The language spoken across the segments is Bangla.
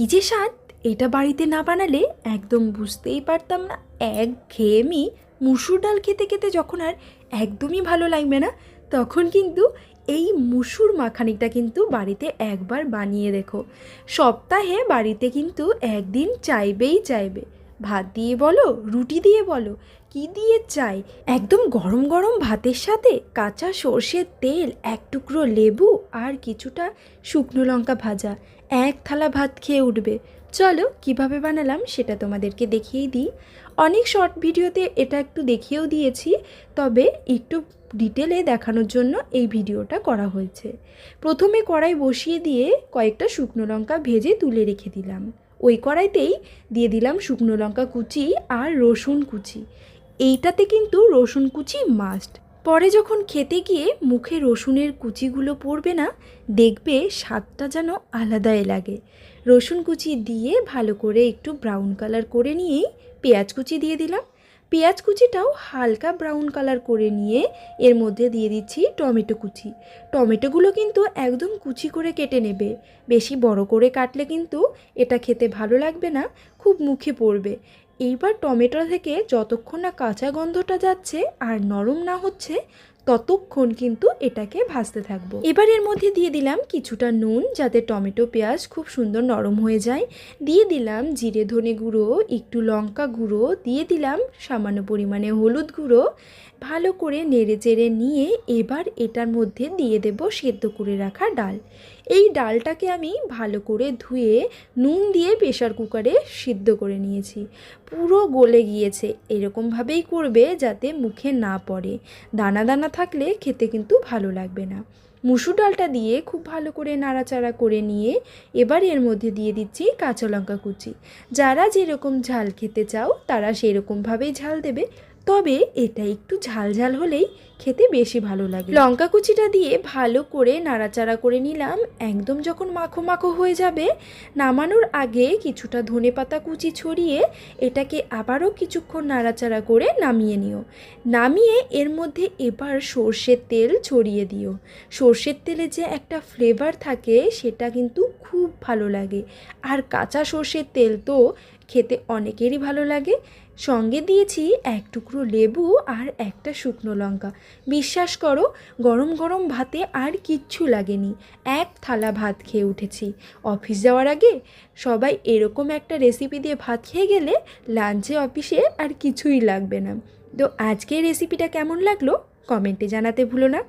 কী যে স্বাদ! এটা বাড়িতে না বানালে একদম বুঝতেই পারতাম না। একঘেয়েমি মুসুর ডাল খেতে খেতে যখন আর একদমই ভালো লাগবে না, তখন কিন্তু এই মুসুর মাখানিটা কিন্তু বাড়িতে একবার বানিয়ে দেখো। সপ্তাহে বাড়িতে কিন্তু একদিন চাইবেই চাইবে। ভাত দিয়ে বলো, রুটি দিয়ে বলো, কি দিয়ে চাই, একদম গরম গরম ভাতের সাথে কাঁচা সর্ষের তেল, এক টুকরো লেবু আর কিছুটা শুকনো লঙ্কা ভাজা, এক থালা ভাত খেয়ে উঠবে। চলো কিভাবে বানালাম সেটা তোমাদেরকে দেখিয়েই দিই। অনেক শর্ট ভিডিওতে এটা একটু দেখিয়েও দিয়েছি, তবে একটু ডিটেলে দেখানোর জন্য এই ভিডিওটা করা হয়েছে। প্রথমে কড়াই বসিয়ে দিয়ে কয়েকটা শুকনো লঙ্কা ভেজে তুলে রেখে দিলাম। ওই কড়াইতেই দিয়ে দিলাম শুকনো লঙ্কা কুচি আর রসুন কুচি। এইটাতে কিন্তু রসুন কুচি মাস্ট। পরে যখন খেতে গিয়ে মুখে রসুনের কুচিগুলো পড়বে না, দেখবে স্বাদটা যেন আলাদাই লাগে। রসুন কুচি দিয়ে ভালো করে একটু ব্রাউন কালার করে নিয়েই পেঁয়াজ কুচি দিয়ে দিলাম। পেঁয়াজ কুচিটাও হালকা ব্রাউন কালার করে নিয়ে এর মধ্যে দিয়ে দিচ্ছি টমেটো কুচি। টমেটোগুলো কিন্তু একদম কুচি করে কেটে নেবে, বেশি বড় করে কাটলে কিন্তু এটা খেতে ভালো লাগবে না, খুব মুখে পড়বে। এইবার টমেটো থেকে যতক্ষণ না কাঁচা গন্ধটা যাচ্ছে আর নরম না হচ্ছে, ততক্ষণ কিন্তু এটাকে ভাজতে থাকবো। এবার এর মধ্যে দিয়ে দিলাম কিছুটা নুন, যাতে টমেটো পেঁয়াজ খুব সুন্দর নরম হয়ে যায়। দিয়ে দিলাম জিরে ধনে গুঁড়ো, একটু লঙ্কা গুঁড়ো, দিয়ে দিলাম সামান্য পরিমাণে হলুদ গুঁড়ো। ভালো করে নেড়ে চেড়ে নিয়ে এবার এটার মধ্যে দিয়ে দেব সেদ্ধ করে রাখা ডাল। এই ডালটাকে আমি ভালো করে ধুয়ে নুন দিয়ে প্রেসার কুকারে সিদ্ধ করে নিয়েছি। পুরো গলে গিয়েছে। এরকমভাবেই করবে যাতে মুখে না পড়ে। দানা দানা থাকলে খেতে কিন্তু ভালো লাগবে না। মুসুর ডালটা দিয়ে খুব ভালো করে নাড়াচাড়া করে নিয়ে এবার এর মধ্যে দিয়ে দিচ্ছি কাঁচা লঙ্কা কুচি। যারা যেরকম ঝাল খেতে চাও তারা সেরকমভাবেই ঝাল দেবে, তবে এটা একটু ঝাল ঝাল হলেই খেতে বেশি ভালো লাগে। লঙ্কা কুচিটা দিয়ে ভালো করে নাড়াচাড়া করে নিলাম। একদম যখন মাখো মাখো হয়ে যাবে, নামানোর আগে কিছুটা ধনেপাতা কুচি ছড়িয়ে এটাকে আবারও কিছুক্ষণ নাড়াচাড়া করে নামিয়ে নিও। নামিয়ে এর মধ্যে এবার সর্ষের তেল ছড়িয়ে দিও। সর্ষের তেলে যে একটা ফ্লেভার থাকে সেটা কিন্তু খুব ভালো লাগে, আর কাঁচা সর্ষের তেল তো খেতে অনেকেরই ভালো লাগে। সঙ্গে দিয়েছি এক টুকরো লেবু আর একটা শুকনো লঙ্কা। বিশ্বাস করো, গরম গরম ভাতে আর কিচ্ছু লাগেনি। এক থালা ভাত খেয়ে উঠেছি। অফিস যাওয়ার আগে সবাই এরকম একটা রেসিপি দিয়ে ভাত খেয়ে গেলে লাঞ্চে অফিসে আর কিছুই লাগবে না। তো আজকের রেসিপিটা কেমন লাগলো কমেন্টে জানাতে ভুলো না।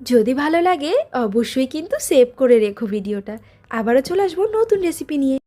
যদি ভালো লাগে অবশ্যই কিন্তু সেভ করে রেখো ভিডিওটা। আবারও চলে আসবো নতুন রেসিপি নিয়ে।